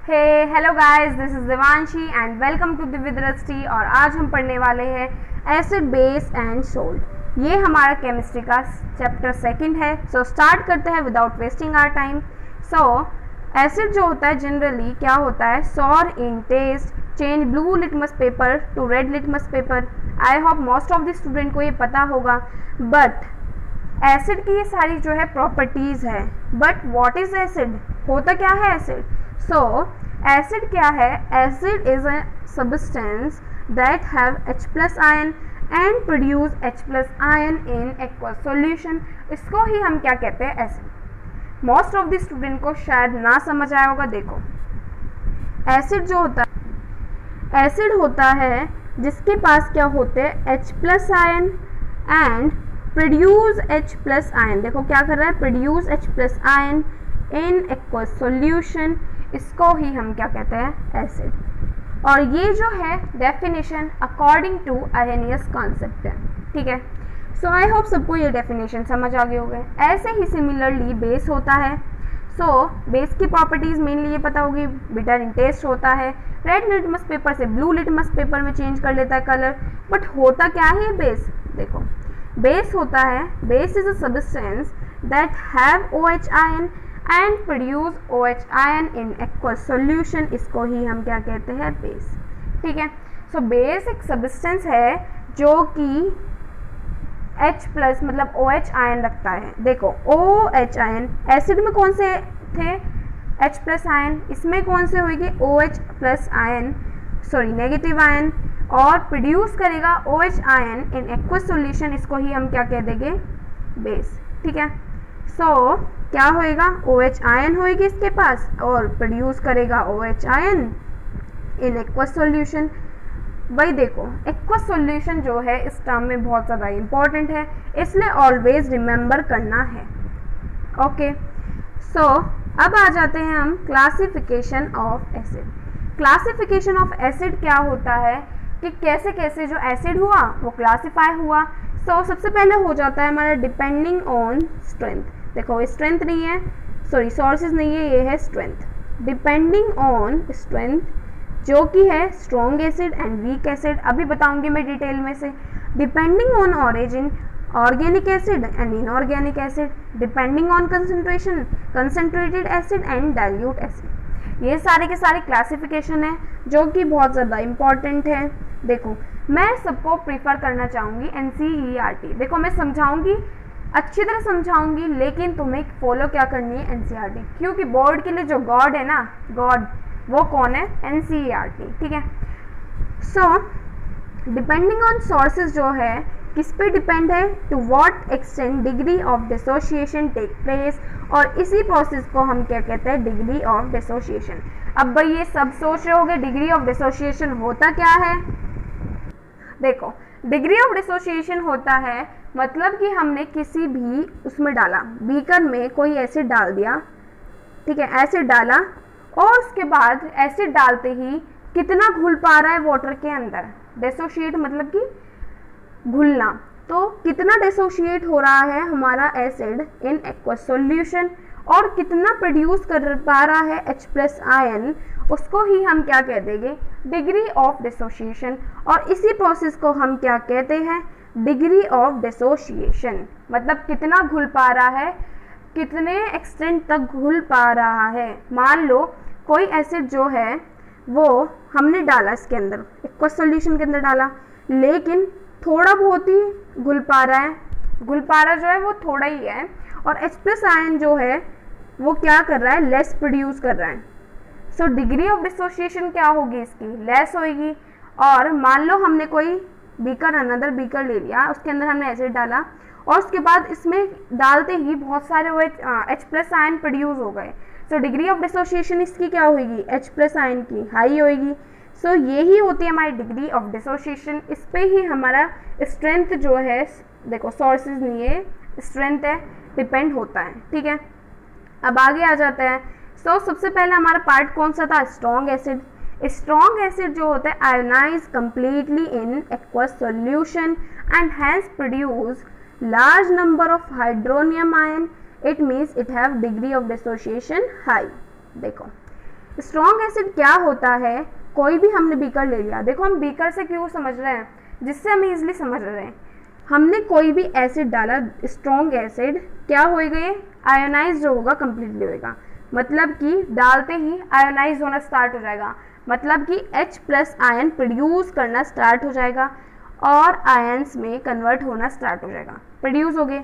Hello guys, this is Devanshi and welcome to the विदरस्टी। और आज हम पढ़ने वाले हैं एसिड, बेस एंड सोल्ट। ये हमारा केमिस्ट्री का चैप्टर सेकंड है। सो स्टार्ट करते हैं without wasting our time. So acid जो होता है जनरली क्या होता है, sour in taste, change blue litmus paper to red litmus paper. I hope most of the student को ये पता होगा। बट एसिड की ये सारी जो है प्रॉपर्टीज़ है। बट व्हाट इज एसिड, होता क्या है एसिड? सो एसिड क्या है? Acid is a substance that have H plus ion and produce H plus ion in aqueous solution. इसको ही हम क्या कहते हैं, acid. Most of the student को शायद ना समझ आया होगा। देखो, एसिड जो होता है, एसिड होता है जिसके पास क्या होते हैं, H plus ion and produce H plus ion. देखो क्या कर रहा है, प्रोड्यूस H प्लस आयन इन एक्वस सॉल्यूशन। इसको ही हम क्या कहते हैं, एसिड। और ये जो है definition according to Arrhenius concept है, ठीक है। सो आई होप सबको ये डेफिनेशन समझ आ गए होंगे। ऐसे ही सिमिलरली बेस होता है। सो बेस की प्रॉपर्टीज़ मेनली ये पता होगी, बिटर इन टेस्ट होता है, रेड लिटमस पेपर से ब्लू लिटमस पेपर में चेंज कर लेता है कलर। बट होता क्या है बेस? देखो, बेस होता है, base is a substance that have OH ion and produce OH ion in aqueous solution. इसको ही हम क्या कहते हैं, बेस, ठीक है। सो बेस एक सब्सटेंस है जो कि H प्लस मतलब OH आयन रखता है। देखो OH आयन, एसिड में कौन से थे, H प्लस आयन, इसमें कौन से होगी, OH plus ion, sorry negative ion, और प्रोड्यूस करेगा OH आयन इन एक्वस सॉल्यूशन। इसको ही हम क्या कह देंगे, बेस, ठीक है। सो क्या होएगा, OH आयन होएगी इसके पास और प्रोड्यूस करेगा OH आयन इन एक्वस सॉल्यूशन। भाई देखो, एक्वस सॉल्यूशन जो है इस टर्म में बहुत ज़्यादा इंपॉर्टेंट है, इसलिए ऑलवेज रिमेंबर करना है। ओके, सो अब आ जाते हैं हम classification of acid. Classification of acid क्या होता है कि कैसे कैसे जो एसिड हुआ वो क्लासीफाई हुआ। सो सबसे पहले हो जाता है हमारा डिपेंडिंग ऑन स्ट्रेंथ। देखो स्ट्रेंथ नहीं है, सॉरी सोर्सेज नहीं है, ये है स्ट्रेंथ। डिपेंडिंग ऑन स्ट्रेंथ जो कि है strong acid and weak acid, अभी बताऊंगी मैं डिटेल में से। Depending on origin, organic acid and inorganic acid. Depending on concentration, concentrated acid and dilute acid. ये सारे के सारे क्लासिफिकेशन है जो कि बहुत ज़्यादा इंपॉर्टेंट है। देखो मैं सबको प्रीफर करना चाहूँगी NCERT। देखो मैं समझाऊंगी, अच्छी तरह समझाऊंगी, लेकिन तुम्हें फॉलो क्या करनी है, NCERT, क्योंकि बोर्ड के लिए जो गॉड है ना, गॉड वो कौन है, NCERT, ठीक है। सो डिपेंडिंग ऑन सोर्सेज जो है किस पे डिपेंड है, to what extent degree of dissociation take place, और इसी प्रोसेस को हम क्या कहते हैं, डिग्री ऑफ डिसोसिएशन। अब भाई ये सब सोच रहे होगे डिग्री ऑफ डिसोसिएशन होता क्या है। देखो डिग्री ऑफ डिसोसिएशन होता है मतलब कि हमने किसी भी उसमें डाला, बीकर में कोई एसिड डाल दिया, ठीक है, एसिड डाला, और उसके बाद एसिड डालते ही कितना घुल पा रहा है वाटर के अंदर। डिसोशिएट मतलब कि घुलना, तो कितना डिसोशिएट हो रहा है हमारा एसिड इन एक्वस सॉल्यूशन, और कितना प्रोड्यूस कर पा रहा है H प्लस आयन, उसको ही हम क्या कह देंगे, डिग्री ऑफ डिसोशिएशन। और इसी प्रोसेस को हम क्या कहते हैं, डिग्री ऑफ डिसोशिएशन। मतलब कितना घुल पा रहा है, कितने एक्सटेंट तक घुल पा रहा है। मान लो कोई एसिड जो है वो हमने डाला इसके अंदर, एक्वस सॉल्यूशन के अंदर डाला, लेकिन थोड़ा बहुत ही घुल पा रहा है, घुल पा रहा जो है वो थोड़ा ही है, और H प्लस आयन जो है वो क्या कर रहा है, लेस प्रोड्यूस कर रहा है। सो डिग्री ऑफ डिसोसिएशन क्या होगी, इसकी लेस होगी। और मान लो हमने कोई बीकर, अनदर बीकर ले लिया, उसके अंदर हमने एसिड डाला, और उसके बाद इसमें डालते ही बहुत सारे वो H प्लस आयन प्रोड्यूस हो गए। सो डिग्री ऑफ डिसोसिएशन इसकी क्या होगी, H प्लस आयन की हाई होगी। सो यही होती है हमारी डिग्री ऑफ डिसोसिएशन। इस पे ही हमारा स्ट्रेंथ जो है, देखो सोर्सेज नहीं है, स्ट्रेंथ है, डिपेंड होता है, ठीक है। अब आगे आ जाते हैं। सो सबसे पहले हमारा पार्ट कौन सा था, स्ट्रॉन्ग एसिड। स्ट्रॉन्ग एसिड जो होता है ionize completely in aqueous solution and hence produce large number of hydronium ion, it means it have degree of dissociation high. देखो स्ट्रॉन्ग एसिड क्या होता है, कोई भी हमने बीकर ले लिया, देखो हम बीकर से क्यों समझ रहे हैं, जिससे हम इजिली समझ रहे हैं, हमने कोई भी एसिड डाला, स्ट्रॉन्ग एसिड क्या होएगा, ये आयोनाइज होगा, कंप्लीटली होएगा, मतलब कि डालते ही आयोनाइज होना स्टार्ट हो जाएगा, मतलब कि H प्लस आयन प्रोड्यूस करना स्टार्ट हो जाएगा और आयंस में कन्वर्ट होना स्टार्ट हो जाएगा, प्रोड्यूस हो गए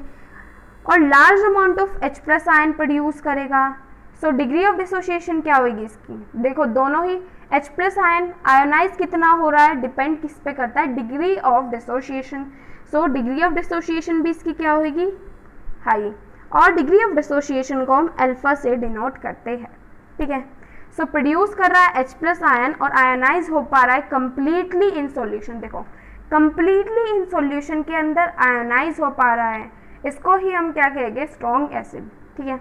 और large amount of H plus ion produce करेगा। सो डिग्री ऑफ डिसोसिएशन क्या होगी इसकी, देखो दोनों ही H प्लस आयन आयोनाइज कितना हो रहा है डिपेंड किस पे करता है, degree of dissociation. So degree of dissociation भी इसकी क्या होगी, हाई, और डिग्री ऑफ डिसोसिएशन को हम अल्फा से डिनोट करते हैं, ठीक है। सो प्रोड्यूस कर रहा है H प्लस आयन और आयोनाइज हो पा रहा है कंप्लीटली इन सॉल्यूशन, देखो कंप्लीटली इन सॉल्यूशन के अंदर आयोनाइज हो पा रहा है, इसको ही हम क्या कहेंगे, स्ट्रॉन्ग एसिड, ठीक है।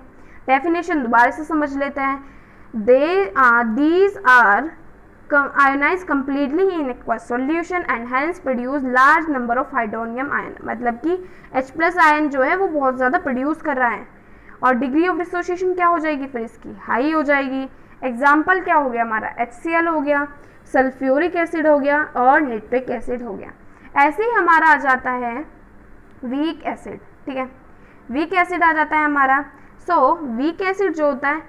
डेफिनेशन दोबारा से समझ लेते हैं, these are ionized completely in aqueous solution and hence produce large number of hydronium ion, मतलब कि H प्लस आयन जो है वो बहुत ज़्यादा प्रोड्यूस कर रहा है और डिग्री ऑफ डिसोसिएशन क्या हो जाएगी फिर इसकी, हाई हो जाएगी। एग्जाम्पल क्या हो गया हमारा, HCl हो गया, सल्फ्यूरिक एसिड हो गया और निट्रिक एसिड हो गया। ऐसे ही हमारा आ जाता है वीक एसिड, ठीक है, वीक एसिड आ जाता है हमारा। सो वीक एसिड जो होता है,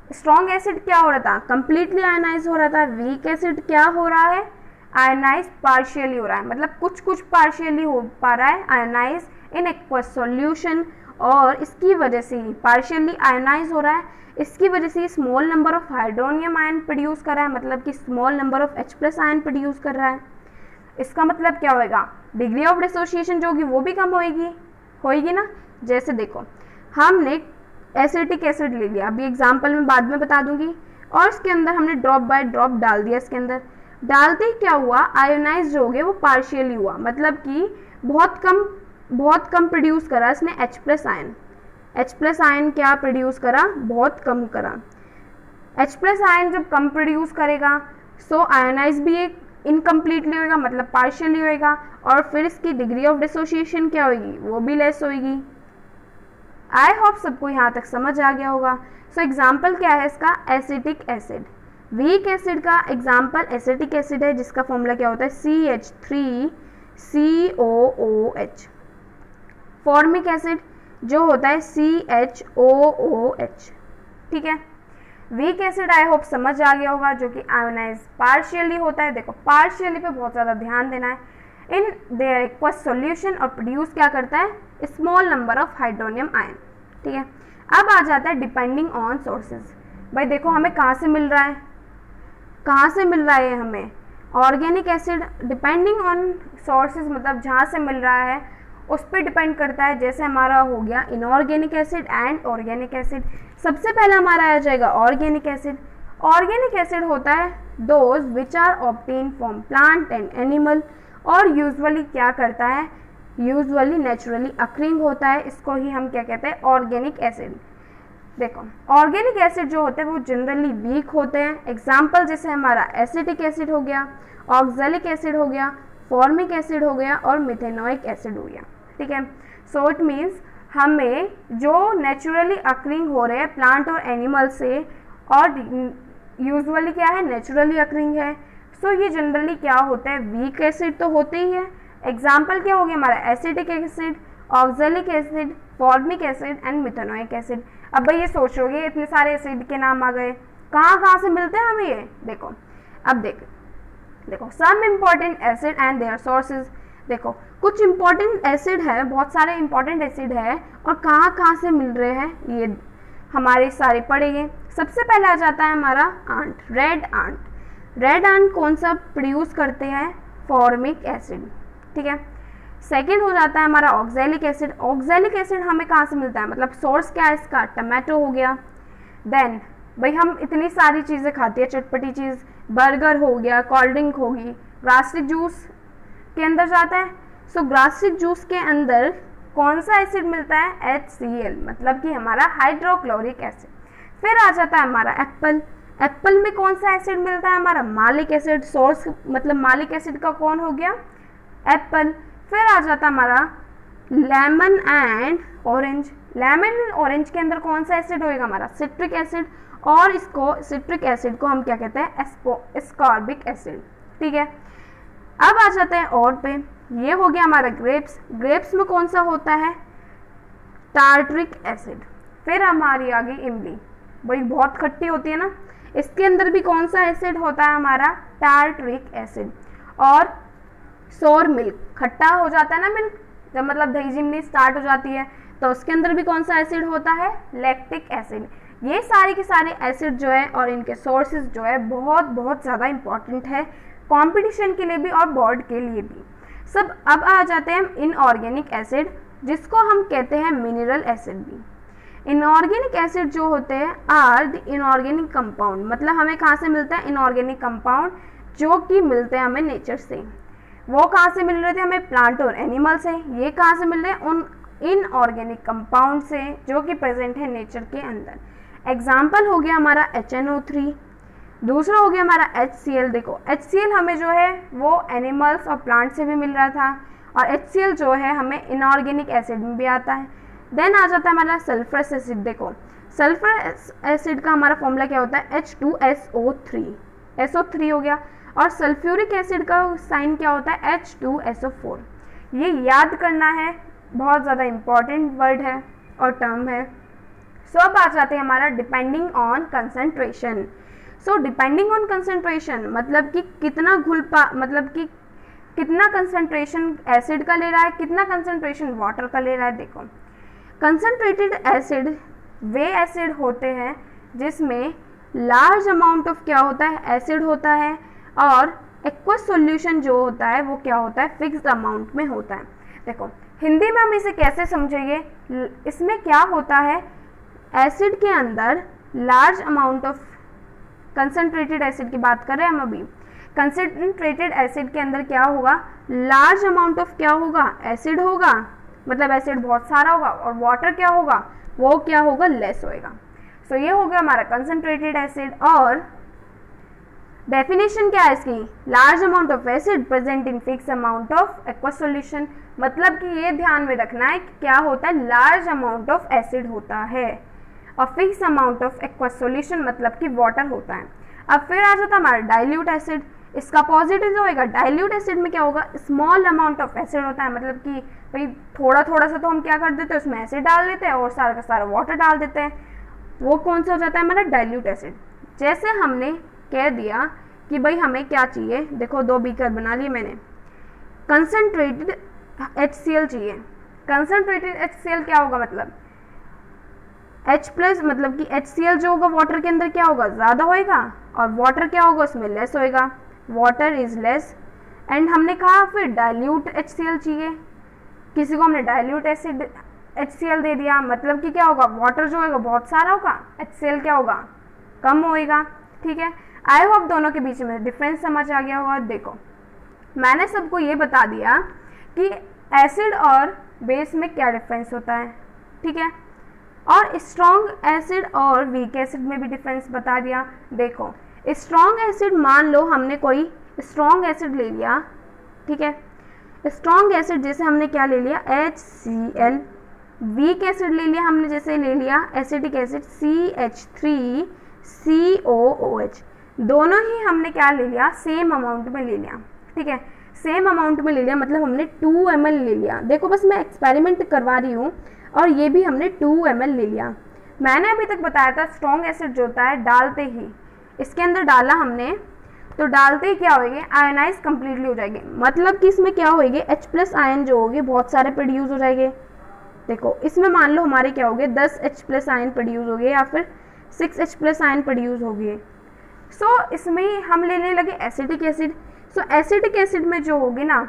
स्ट्रॉन्ग एसिड क्या हो रहा था, कंप्लीटली आयनाइज हो रहा था, वीक एसिड क्या हो रहा है, आयनाइज पार्शियली हो रहा है, मतलब कुछ कुछ पार्शियली हो पा रहा है आयनाइज इन एक्वस सॉल्यूशन, और इसकी वजह से ही पार्शियली आयनाइज हो रहा है, इसकी वजह से small number of hydronium ion produce कर रहा है, मतलब कि small number of H plus ion produce कर रहा है। इसका मतलब क्या होएगा, डिग्री ऑफ डिसोसिएशन जो होगी वो भी कम होएगी ना। जैसे देखो हमने एसिटिक एसिड ले लिया, अभी एग्जाम्पल में बाद में बता दूंगी, और इसके अंदर हमने ड्रॉप बाय ड्रॉप डाल दिया, इसके अंदर डालते ही क्या हुआ, आयोनाइज हो गए, वो पार्शियली हुआ, मतलब कि बहुत कम प्रोड्यूस करा इसने H plus ion. H plus ion क्या प्रोड्यूस करा, बहुत कम करा। H प्लस आयन जब कम प्रोड्यूस करेगा सो आयोनाइज भी एक इनकम्प्लीटली होएगा, मतलब पार्शियली होएगा, और फिर इसकी डिग्री ऑफ डिसोसिएशन क्या होगी, वो भी लेस होएगी। आई होप सबको यहाँ तक समझ आ गया होगा। सो एग्जाम्पल क्या है इसका, एसिटिक एसिड, वीक एसिड का एग्जाम्पल एसिटिक एसिड है, जिसका फॉर्मूला क्या होता है, CH3COOH। फॉर्मिक एसिड जो होता है CHOOH, ठीक है। वीक एसिड आई होप समझ आ गया होगा, जो कि आयोनाइज पार्शियली होता है, देखो पार्शियली पे बहुत ज़्यादा ध्यान देना है, इन देयर एक्वस सॉल्यूशन, और प्रोड्यूस क्या करता है, small number of hydronium ion, ठीक है। अब आ जाता है डिपेंडिंग ऑन सोर्सेज, भाई देखो हमें कहाँ से मिल रहा है, हमें organic acid, depending on sources मतलब जहाँ से मिल रहा है उस पर डिपेंड करता है। जैसे हमारा हो गया inorganic acid and organic acid. सबसे पहले हमारा आ जाएगा ऑर्गेनिक एसिड। ऑर्गेनिक एसिड होता है those which are obtain from plant and animal, और यूजुअली क्या करता है, यूजुअली नेचुरली अक्रिंग होता है, इसको ही हम क्या कहते हैं, ऑर्गेनिक एसिड। देखो ऑर्गेनिक एसिड जो होते हैं वो जनरली वीक होते हैं। एग्जाम्पल जैसे हमारा एसिटिक एसिड हो गया, ऑक्जेलिक एसिड हो गया, फॉर्मिक एसिड हो गया और मिथेनोइक एसिड हो गया, ठीक है। सो इट मीन्स हमें जो नेचुरली अक्रिंग हो रहे हैं प्लांट और एनिमल से, और यूजुअली क्या है, नेचुरली अक्रिंग है, सो ये जनरली क्या होता है, वीक एसिड तो होते ही है। एग्जाम्पल क्या हो गया हमारा, acetic acid, oxalic acid, formic acid and methanoic acid. अब भाई ये सोचोगे इतने सारे एसिड के नाम आ गए, कहाँ से मिलते हैं हमें ये, देखो अब देखो some important acid and their sources. देखो कुछ इम्पॉर्टेंट एसिड है, बहुत सारे इम्पॉर्टेंट एसिड है, और कहाँ से मिल रहे हैं ये हमारे सारे पढ़ेंगे। सबसे पहले आ जाता है हमारा ant, red ant. Red ant कौन सा प्रोड्यूस करते हैं, फॉर्मिक एसिड, ठीक है। सेकेंड हो जाता है हमारा ऑक्जेलिक एसिड। ऑक्जेलिक एसिड हमें कहाँ से मिलता है, मतलब सोर्स क्या है इसका, टमाटो हो गया। देन भाई हम इतनी सारी चीज़ें खाते हैं, चटपटी चीज़, बर्गर हो गया, कोल्ड ड्रिंक होगी, ग्रासिक जूस के अंदर जाता है। सो ग्रासिक जूस के अंदर कौन सा एसिड मिलता है, HCl, मतलब कि हमारा हाइड्रोक्लोरिक एसिड। फिर आ जाता है हमारा एप्पल। एप्पल में कौन सा एसिड मिलता है, हमारा मालिक एसिड। सोर्स मतलब मालिक एसिड का कौन हो गया, एप्पल। फिर आ जाता है हमारा lemon and orange. Lemon and orange के अंदर कौन सा एसिड होएगा, हमारा सिट्रिक एसिड। और इसको सिट्रिक एसिड को हम क्या कहते हैं, एस्कॉर्बिक एसिड। ठीक है, अब आ जाते हैं और पे। ये हो गया हमारा ग्रेप्स। ग्रेप्स में कौन सा होता है, टार्ट्रिक एसिड। फिर हमारी आ गई इमली, वही बहुत खट्टी होती है ना, इसके अंदर भी कौन सा एसिड होता है हमारा, टार्ट्रिक एसिड। और सोर मिल्क, खट्टा हो जाता है ना मिल्क, जब मतलब दही जमनी स्टार्ट हो जाती है तो उसके अंदर भी कौन सा एसिड होता है, लैक्टिक एसिड। ये सारे के सारे एसिड जो है और इनके सोर्सेज जो है बहुत बहुत ज़्यादा इंपॉर्टेंट है कंपटीशन के लिए भी और बोर्ड के लिए भी सब। अब आ जाते हैं इनऑर्गेनिक एसिड, जिसको हम कहते हैं मिनरल एसिड भी। इनऑर्गेनिक एसिड जो होते हैं आर द इनऑर्गेनिक कंपाउंड, मतलब हमें कहाँ से मिलता है, इनऑर्गेनिक कंपाउंड जो कि मिलते हैं हमें नेचर से। वो कहाँ से मिल रहे थे हमें, प्लांट और एनिमल से। ये कहाँ से मिल रहे हैं, उन इनऑर्गेनिक कंपाउंड से जो कि प्रेजेंट है नेचर के अंदर। एग्जाम्पल हो गया हमारा HNO3, दूसरा हो गया हमारा HCl। देखो HCl हमें जो है वो एनिमल्स और प्लांट से भी मिल रहा था, और HCl जो है हमें इनऑर्गेनिक एसिड में भी आता है। देन आ जाता है हमारा सल्फरस एसिड। देखो सल्फरस एसिड का हमारा फॉर्मूला क्या होता है, H2SO3, SO3 हो गया। और सल्फ्यूरिक एसिड का साइन क्या होता है, H2SO4। ये याद करना है, बहुत ज़्यादा इम्पॉर्टेंट वर्ड है और टर्म है। सो अब आ जाते हैं हमारा depending on concentration. So depending on concentration मतलब कि कितना मतलब कि कितना कंसंट्रेशन एसिड का ले रहा है, कितना कंसंट्रेशन वाटर का ले रहा है। देखो कंसंट्रेटेड एसिड वे एसिड होते हैं जिसमें लार्ज अमाउंट ऑफ क्या होता है, एसिड होता है, और एक्वस सॉल्यूशन जो होता है वो क्या होता है, फिक्स्ड अमाउंट में होता है। देखो हिंदी में हम इसे कैसे समझेंगे, इसमें क्या होता है, एसिड के अंदर large amount of, concentrated acid की बात कर रहे हैं हम अभी, कंसंट्रेटेड एसिड के अंदर क्या होगा, लार्ज अमाउंट ऑफ क्या होगा, एसिड होगा, मतलब एसिड बहुत सारा होगा, और वाटर क्या होगा, वो क्या होगा, लेस होएगा। सो ये हो गया हमारा कंसंट्रेटेड एसिड। और डेफिनेशन क्या है इसकी, large amount of acid present in fix amount of aqueous solution. मतलब कि ये ध्यान में रखना है कि क्या होता है, लार्ज अमाउंट ऑफ एसिड होता है और fix amount of aqueous solution मतलब कि वाटर होता है। अब फिर आ जाता है हमारा डाइल्यूट एसिड। इसका पॉजिटिव जो होगा, डाइल्यूट एसिड में क्या होगा, स्मॉल अमाउंट ऑफ एसिड होता है, मतलब कि भाई थोड़ा थोड़ा सा तो हम क्या कर देते हैं, उसमें एसिड डाल देते हैं और सारा का सारा वाटर डाल देते हैं। वो कौन सा हो जाता है हमारा डाइल्यूट एसिड। जैसे हमने कह दिया कि भाई हमें क्या चाहिए, देखो 2 बीकर बना लिए मैंने, कंसंट्रेटेड HCl चाहिए। कंसंट्रेटेड HCl क्या होगा, मतलब H प्लस, मतलब कि HCl जो होगा वाटर के अंदर क्या होगा, ज़्यादा होएगा, और वाटर क्या होगा उसमें लेस होएगा, वाटर इज लेस। एंड हमने कहा फिर डाइल्यूट HCl चाहिए, किसी को हमने डाइल्यूट एसिड HCl दे दिया, मतलब कि क्या होगा, वाटर जो होगा बहुत सारा होगा, HCl क्या होगा, कम होएगा। ठीक है, आई होप दोनों के बीच में डिफरेंस समझ आ गया होगा। देखो मैंने सबको ये बता दिया कि एसिड और बेस में क्या डिफरेंस होता है, ठीक है, और स्ट्रॉन्ग एसिड और वीक एसिड में भी डिफरेंस बता दिया। देखो स्ट्रॉन्ग एसिड, मान लो हमने कोई स्ट्रॉन्ग एसिड ले लिया, ठीक है, स्ट्रॉन्ग एसिड जैसे हमने क्या ले लिया, HCl। वीक एसिड ले लिया हमने, जैसे ले लिया एसिटिक एसिड CH3COOH। दोनों ही हमने क्या ले लिया, सेम अमाउंट में ले लिया, ठीक है, सेम अमाउंट में ले लिया, मतलब हमने 2 ml ले लिया। देखो बस मैं एक्सपेरिमेंट करवा रही हूँ, और ये भी हमने 2 ml ले लिया। मैंने अभी तक बताया था स्ट्रॉन्ग एसिड जो होता है डालते ही, इसके अंदर डाला हमने, तो डालते ही क्या होगी, आयनाइज कम्प्लीटली हो जाएगी, मतलब कि इसमें क्या होगी, H+ आयन जो होगी बहुत सारे प्रोड्यूस हो जाएंगे। देखो इसमें मान लो हमारे क्या हो गए, 10 H+ आयन प्रोड्यूस हो गए, या फिर 6 H+ आयन प्रोड्यूस हो गए। सो इसमें हम लेने लगे एसिटिक एसिड। सो एसिटिक एसिड में जो होगी ना,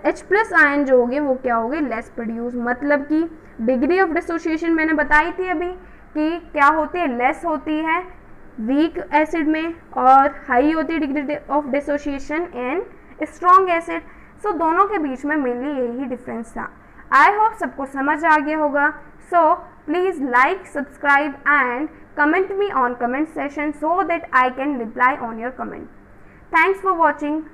H+ आयन जो होगी वो क्या होगी, लेस प्रोड्यूस, मतलब कि डिग्री ऑफ डिसोसिएशन मैंने बताई थी अभी कि क्या होती है, लेस होती है वीक एसिड में, और हाई होती है degree of dissociation in strong acid. So दोनों के बीच में मेनली यही डिफरेंस था। आई होप सबको समझ आ गया होगा। So please like, subscribe and comment me on comment section so that I can reply on your comment. Thanks for watching.